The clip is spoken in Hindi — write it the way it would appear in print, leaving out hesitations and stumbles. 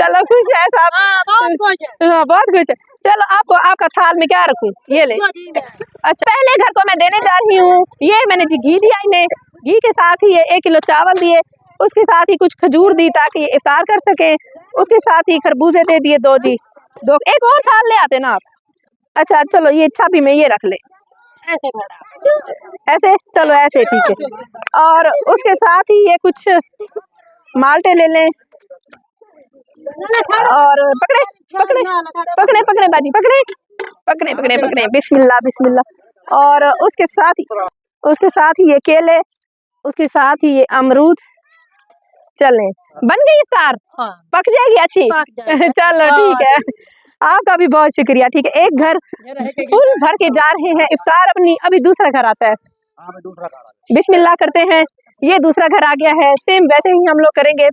चलो खुश है साहब। हाँ बहुत खुश है। चलो आपको आपका थाल में क्या रखूं? ये ले। अच्छा पहले घर को मैं देने जा रही हूँ। ये मैंने जी घी दिया इन्हें, घी के साथ ही ये 1 किलो चावल दिए, उसके साथ ही कुछ खजूर दी ताकि ये इफ्तार कर सके, उसके साथ ही खरबूजे दे दिए 2 जी। 2 एक और थाल ले आते ना आप। अच्छा चलो ये छाबी में ये रख ले ऐसे, चलो ऐसे ठीक है। और उसके साथ ही ये कुछ माल्टे ले लें और पकड़े पकड़े पकड़े पकड़े बाजी पकड़े पकड़े पकड़े पकड़े बिस्मिल्लाह बिस्मिल्लाह। और उसके साथ ही ये केले, उसके साथ ही ये अमरूद। चलें बन गई इफ्तार। हाँ। पक जाएगी अच्छी। चलो ठीक है, आपका भी बहुत शुक्रिया। ठीक है एक घर फुल भर के जा रहे हैं इफ्तार अपनी, अभी दूसरा घर आता है। बिस्मिल्लाह करते हैं, ये दूसरा घर आ गया है। सेम वैसे ही हम लोग करेंगे।